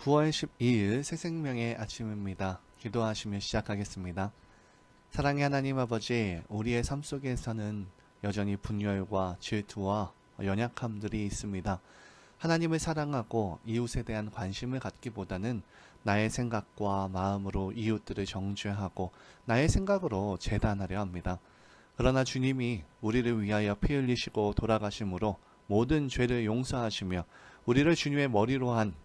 9월 12일 새생명의 아침입니다. 기도하시며 시작하겠습니다. 사랑의 하나님 아버지, 우리의 삶 속에서는 여전히 분열과 질투와 연약함들이 있습니다. 하나님을 사랑하고 이웃에 대한 관심을 갖기보다는 나의 생각과 마음으로 이웃들을 정죄하고 나의 생각으로 재단하려 합니다. 그러나 주님이 우리를 위하여 피 흘리시고 돌아가심으로 모든 죄를 용서하시며 우리를 주님의 머리로 한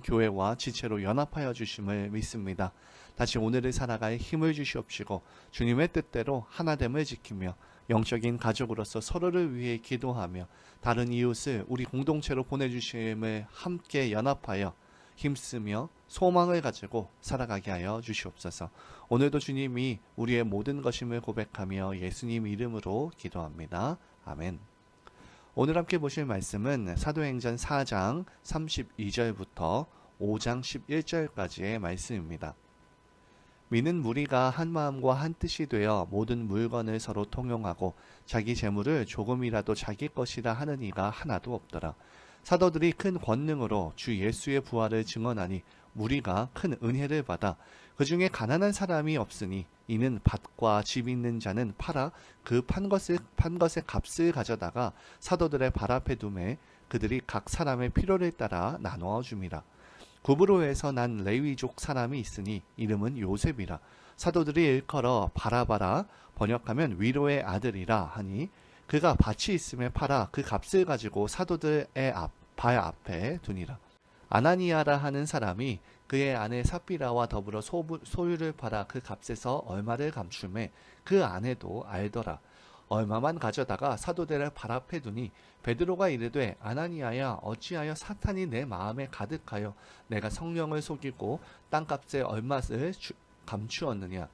교회와 지체로 연합하여 주심을 믿습니다. 다시 오늘을 살아갈 힘을 주시옵시고 주님의 뜻대로 하나됨을 지키며 영적인 가족으로서 서로를 위해 기도하며 다른 이웃을 우리 공동체로 보내주심을 함께 연합하여 힘쓰며 소망을 가지고 살아가게 하여 주시옵소서. 오늘도 주님이 우리의 모든 것임을 고백하며 예수님 이름으로 기도합니다. 아멘. 오늘 함께 보실 말씀은 사도행전 4장 32절부터 5장 11절까지의 말씀입니다. 믿는 무리가 한 마음과 한 뜻이 되어 모든 물건을 서로 통용하고 자기 재물을 조금이라도 자기 것이라 하는 이가 하나도 없더라. 사도들이 큰 권능으로 주 예수의 부활을 증언하니 무리가 큰 은혜를 받아 그 중에 가난한 사람이 없으니 이는 밭과 집 있는 자는 팔아 그 판 것의 값을 가져다가 사도들의 발 앞에 두매 그들이 각 사람의 필요를 따라 나누어 줌이라. 구브로에서 난 레위족 사람이 있으니 이름은 요셉이라. 사도들이 일컬어 바라바라 번역하면 위로의 아들이라 하니 그가 밭이 있음에 팔아 그 값을 가지고 사도들의 발 앞에 두니라. 아나니아라 하는 사람이 그의 아내 삽비라와 더불어 소유를 팔아 그 값에서 얼마를 감춤해 그 아내도 알더라. 얼마만 가져다가 사도들의 발 앞에 두니 베드로가 이르되 아나니아야, 어찌하여 사탄이 내 마음에 가득하여 내가 성령을 속이고 땅값의 얼마를 감추었느냐.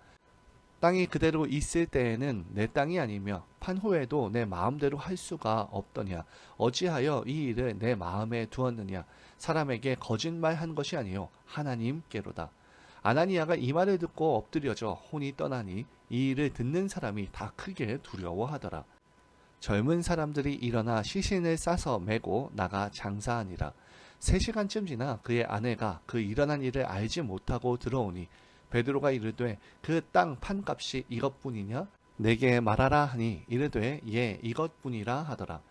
땅이 그대로 있을 때에는 내 땅이 아니며 판 후에도 내 마음대로 할 수가 없더냐. 어찌하여 이 일을 내 마음에 두었느냐. 사람에게 거짓말한 것이 아니요 하나님께로다. 아나니아가 이 말을 듣고 엎드려져 혼이 떠나니 이 일을 듣는 사람이 다 크게 두려워하더라. 젊은 사람들이 일어나 시신을 싸서 메고 나가 장사하니라. 3시간쯤 지나 그의 아내가 그 일어난 일을 알지 못하고 들어오니 베드로가 이르되 그 땅 판값이 이것뿐이냐? 내게 말하라 하니 이르되 예, 이것뿐이라 하더라.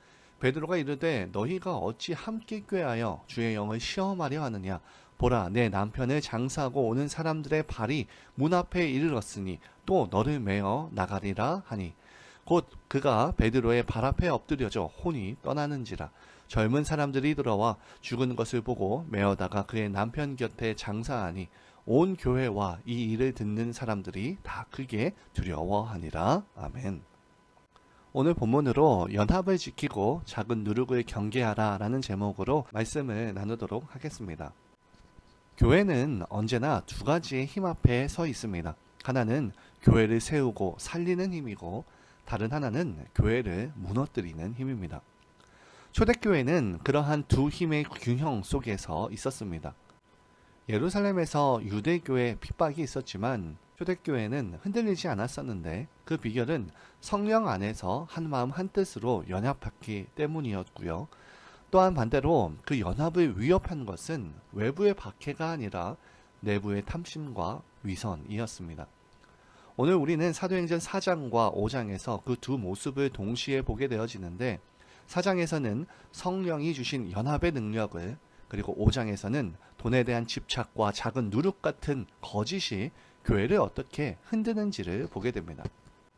베드로가 이르되 너희가 어찌 함께 꾀하여 주의 영을 시험하려 하느냐? 보라, 내 남편을 장사하고 오는 사람들의 발이 문 앞에 이르렀으니 또 너를 메어 나가리라 하니 곧 그가 베드로의 발 앞에 엎드려져 혼이 떠나는지라. 젊은 사람들이 들어와 죽은 것을 보고 메어다가 그의 남편 곁에 장사하니 온 교회와 이 일을 듣는 사람들이 다 크게 두려워하니라. 아멘. 오늘 본문으로 연합을 지키고 작은 누룩을 경계하라 라는 제목으로 말씀을 나누도록 하겠습니다. 교회는 언제나 두 가지의 힘 앞에 서 있습니다. 하나는 교회를 세우고 살리는 힘이고 다른 하나는 교회를 무너뜨리는 힘입니다. 초대교회는 그러한 두 힘의 균형 속에서 있었습니다. 예루살렘에서 유대교회 핍박이 있었지만 초대교회는 흔들리지 않았었는데 그 비결은 성령 안에서 한마음 한뜻으로 연합했기 때문이었고요. 또한 반대로 그 연합을 위협한 것은 외부의 박해가 아니라 내부의 탐심과 위선이었습니다. 오늘 우리는 사도행전 4장과 5장에서 그 두 모습을 동시에 보게 되어지는데 4장에서는 성령이 주신 연합의 능력을, 그리고 5장에서는 돈에 대한 집착과 작은 누룩 같은 거짓이 교회를 어떻게 흔드는지를 보게 됩니다.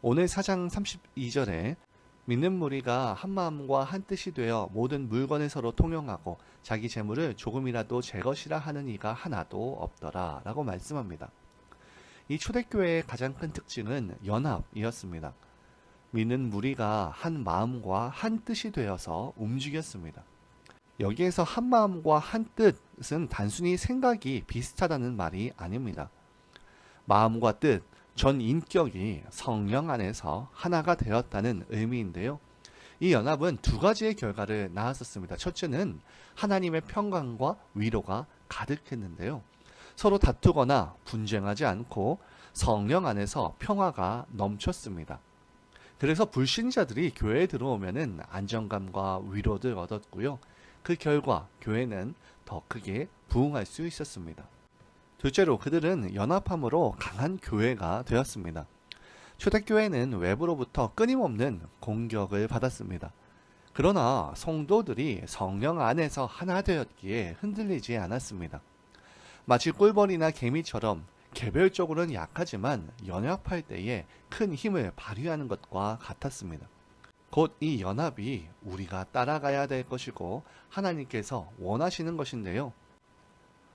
오늘 4장 32절에 믿는 무리가 한 마음과 한 뜻이 되어 모든 물건을 서로 통용하고 자기 재물을 조금이라도 제 것이라 하는 이가 하나도 없더라 라고 말씀합니다. 이 초대교회의 가장 큰 특징은 연합이었습니다. 믿는 무리가 한 마음과 한 뜻이 되어서 움직였습니다. 여기에서 한 마음과 한 뜻은 단순히 생각이 비슷하다는 말이 아닙니다. 마음과 뜻, 전 인격이 성령 안에서 하나가 되었다는 의미인데요. 이 연합은 두 가지의 결과를 낳았었습니다. 첫째는 하나님의 평강과 위로가 가득했는데요. 서로 다투거나 분쟁하지 않고 성령 안에서 평화가 넘쳤습니다. 그래서 불신자들이 교회에 들어오면은 안정감과 위로를 얻었고요. 그 결과 교회는 더 크게 부흥할 수 있었습니다. 둘째로 그들은 연합함으로 강한 교회가 되었습니다. 초대교회는 외부로부터 끊임없는 공격을 받았습니다. 그러나 성도들이 성령 안에서 하나 되었기에 흔들리지 않았습니다. 마치 꿀벌이나 개미처럼 개별적으로는 약하지만 연합할 때에 큰 힘을 발휘하는 것과 같았습니다. 곧 이 연합이 우리가 따라가야 될 것이고 하나님께서 원하시는 것인데요.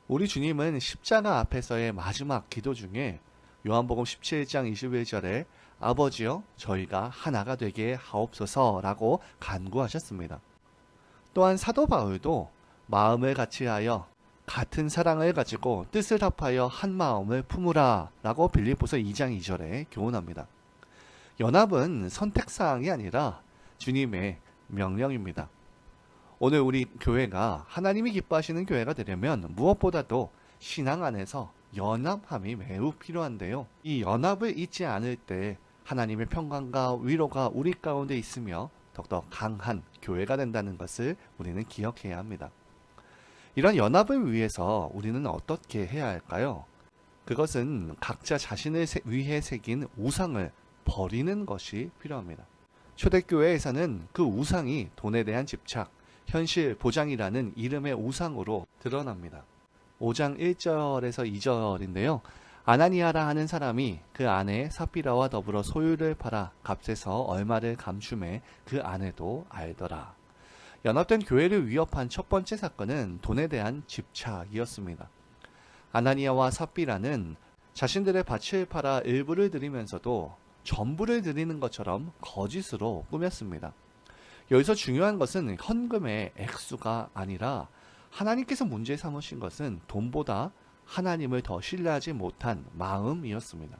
우리 주님은 십자가 앞에서의 마지막 기도 중에 요한복음 17장 21절에 아버지여 저희가 하나가 되게 하옵소서라고 간구하셨습니다. 또한 사도 바울도 마음을 같이하여 같은 사랑을 가지고 뜻을 합하여 한 마음을 품으라 라고 빌립보서 2장 2절에 교훈합니다. 연합은 선택사항이 아니라 주님의 명령입니다. 오늘 우리 교회가 하나님이 기뻐하시는 교회가 되려면 무엇보다도 신앙 안에서 연합함이 매우 필요한데요. 이 연합을 잊지 않을 때 하나님의 평강과 위로가 우리 가운데 있으며 더욱더 강한 교회가 된다는 것을 우리는 기억해야 합니다. 이런 연합을 위해서 우리는 어떻게 해야 할까요? 그것은 각자 자신을 위해 새긴 우상을 버리는 것이 필요합니다. 초대교회에서는 그 우상이 돈에 대한 집착, 현실 보장이라는 이름의 우상으로 드러납니다. 5장 1절에서 2절인데요. 아나니아라 하는 사람이 그 아내 삽비라와 더불어 소유를 팔아 값에서 얼마를 감춤해 그 아내도 알더라. 연합된 교회를 위협한 첫 번째 사건은 돈에 대한 집착이었습니다. 아나니아와 삽비라는 자신들의 밭을 팔아 일부를 드리면서도 전부를 드리는 것처럼 거짓으로 꾸몄습니다. 여기서 중요한 것은 헌금의 액수가 아니라 하나님께서 문제 삼으신 것은 돈보다 하나님을 더 신뢰하지 못한 마음이었습니다.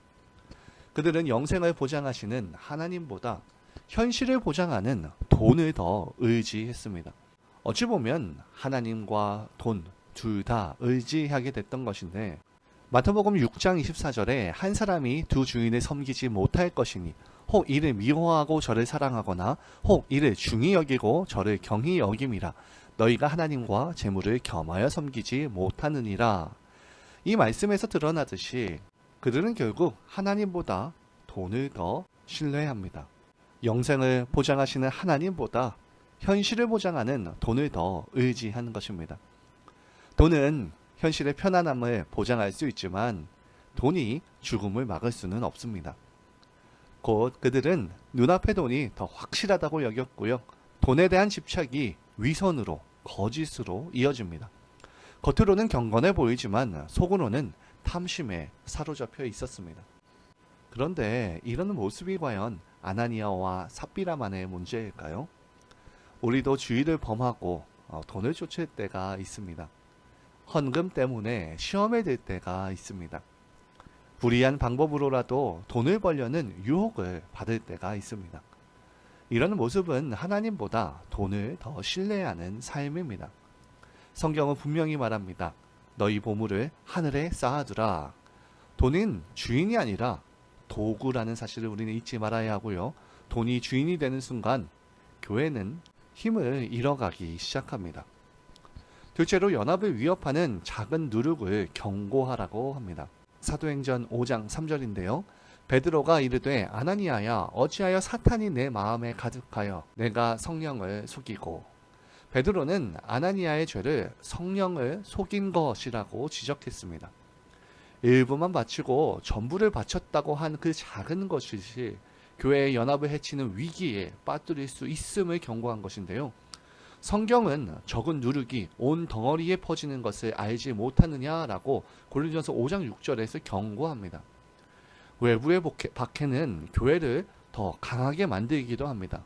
그들은 영생을 보장하시는 하나님보다 현실을 보장하는 돈을 더 의지했습니다. 어찌 보면 하나님과 돈 둘 다 의지하게 됐던 것인데 마태복음 6장 24절에 한 사람이 두 주인을 섬기지 못할 것이니 혹 이를 미워하고 저를 사랑하거나 혹 이를 중히 여기고 저를 경히 여김이라 너희가 하나님과 재물을 겸하여 섬기지 못하느니라. 이 말씀에서 드러나듯이 그들은 결국 하나님보다 돈을 더 신뢰합니다. 영생을 보장하시는 하나님보다 현실을 보장하는 돈을 더 의지하는 것입니다. 돈은 현실의 편안함을 보장할 수 있지만 돈이 죽음을 막을 수는 없습니다. 곧 그들은 눈앞의 돈이 더 확실하다고 여겼고요. 돈에 대한 집착이 위선으로 거짓으로 이어집니다. 겉으로는 경건해 보이지만 속으로는 탐심에 사로잡혀 있었습니다. 그런데 이런 모습이 과연 아나니아와 삽비라만의 문제일까요? 우리도 주의를 범하고 돈을 쫓을 때가 있습니다. 헌금 때문에 시험에 들 때가 있습니다. 불이한 방법으로라도 돈을 벌려는 유혹을 받을 때가 있습니다. 이런 모습은 하나님보다 돈을 더 신뢰하는 삶입니다. 성경은 분명히 말합니다. 너희 보물을 하늘에 쌓아두라. 돈은 주인이 아니라 도구라는 사실을 우리는 잊지 말아야 하고요. 돈이 주인이 되는 순간 교회는 힘을 잃어가기 시작합니다. 둘째로 연합을 위협하는 작은 누룩을 경고하라고 합니다. 사도행전 5장 3절인데요. 베드로가 이르되 아나니아야 어찌하여 사탄이 내 마음에 가득하여 내가 성령을 속이고. 베드로는 아나니아의 죄를 성령을 속인 것이라고 지적했습니다. 일부만 바치고 전부를 바쳤다고 한 그 작은 것이 교회의 연합을 해치는 위기에 빠뜨릴 수 있음을 경고한 것인데요. 성경은 적은 누룩이 온 덩어리에 퍼지는 것을 알지 못하느냐라고 고린도전서 5장 6절에서 경고합니다. 외부의 박해는 교회를 더 강하게 만들기도 합니다.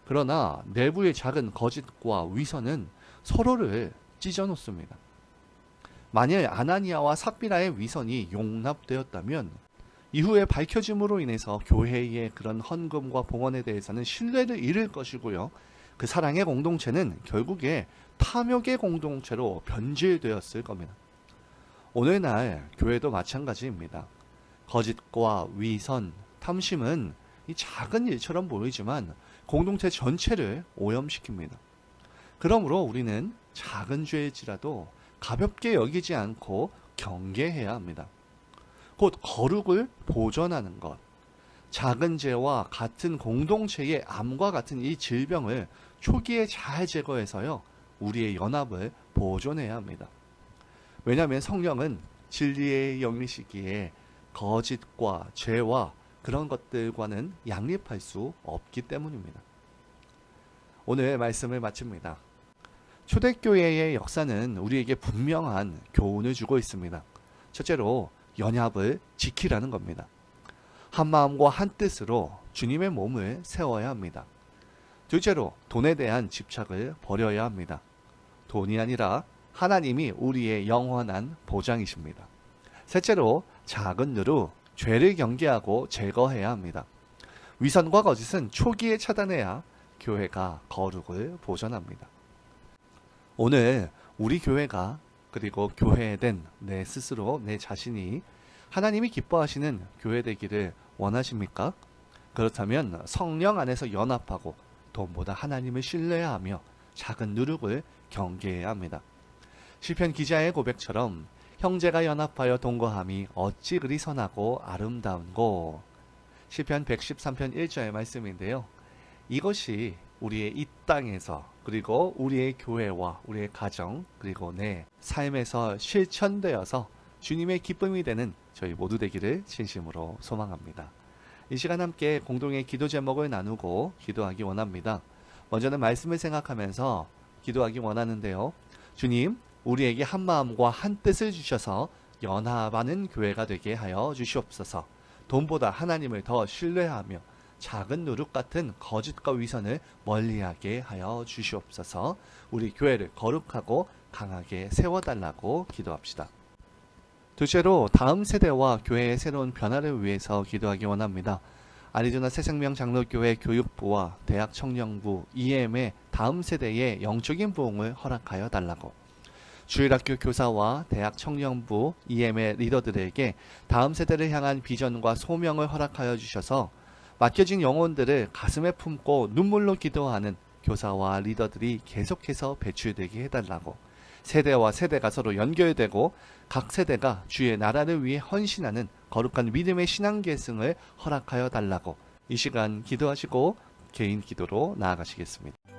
그러나 내부의 작은 거짓과 위선은 서로를 찢어놓습니다. 만일 아나니아와 삽비라의 위선이 용납되었다면 이후에 밝혀짐으로 인해서 교회의 그런 헌금과 봉헌에 대해서는 신뢰를 잃을 것이고요. 그 사랑의 공동체는 결국에 탐욕의 공동체로 변질되었을 겁니다. 오늘날 교회도 마찬가지입니다. 거짓과 위선, 탐심은 이 작은 일처럼 보이지만 공동체 전체를 오염시킵니다. 그러므로 우리는 작은 죄일지라도 가볍게 여기지 않고 경계해야 합니다. 곧 거룩을 보존하는 것. 작은 죄와 같은 공동체의 암과 같은 이 질병을 초기에 잘 제거해서요, 우리의 연합을 보존해야 합니다. 왜냐하면 성령은 진리의 영이시기에 거짓과 죄와 그런 것들과는 양립할 수 없기 때문입니다. 오늘 말씀을 마칩니다. 초대교회의 역사는 우리에게 분명한 교훈을 주고 있습니다. 첫째로 연합을 지키라는 겁니다. 한 마음과 한 뜻으로 주님의 몸을 세워야 합니다. 둘째로 돈에 대한 집착을 버려야 합니다. 돈이 아니라 하나님이 우리의 영원한 보장이십니다. 셋째로 작은 누루, 죄를 경계하고 제거해야 합니다. 위선과 거짓은 초기에 차단해야 교회가 거룩을 보존합니다. 오늘 우리 교회가 그리고 교회된 내 스스로 내 자신이 하나님이 기뻐하시는 교회 되기를 원하십니까? 그렇다면 성령 안에서 연합하고 돈보다 하나님을 신뢰하며 작은 누룩을 경계해야 합니다. 시편 기자의 고백처럼 형제가 연합하여 동거함이 어찌 그리 선하고 아름다운고. 시편 113편 1절의 말씀인데요. 이것이 우리의 이 땅에서 그리고 우리의 교회와 우리의 가정 그리고 내 삶에서 실천되어서 주님의 기쁨이 되는 저희 모두 되기를 진심으로 소망합니다. 이 시간 함께 공동의 기도 제목을 나누고 기도하기 원합니다. 먼저는 말씀을 생각하면서 기도하기 원하는데요. 주님, 우리에게 한 마음과 한 뜻을 주셔서 연합하는 교회가 되게 하여 주시옵소서. 돈보다 하나님을 더 신뢰하며 작은 누룩 같은 거짓과 위선을 멀리하게 하여 주시옵소서. 우리 교회를 거룩하고 강하게 세워달라고 기도합시다. 둘째로 다음 세대와 교회의 새로운 변화를 위해서 기도하기 원합니다. 아리조나 새생명 장로교회 교육부와 대학 청년부 EM의 다음 세대의 영적인 부흥을 허락하여 달라고. 주일학교 교사와 대학 청년부 EM의 리더들에게 다음 세대를 향한 비전과 소명을 허락하여 주셔서 맡겨진 영혼들을 가슴에 품고 눈물로 기도하는 교사와 리더들이 계속해서 배출되게 해달라고. 세대와 세대가 서로 연결되고 각 세대가 주의 나라를 위해 헌신하는 거룩한 믿음의 신앙 계승을 허락하여 달라고. 이 시간 기도하시고 개인 기도로 나아가시겠습니다.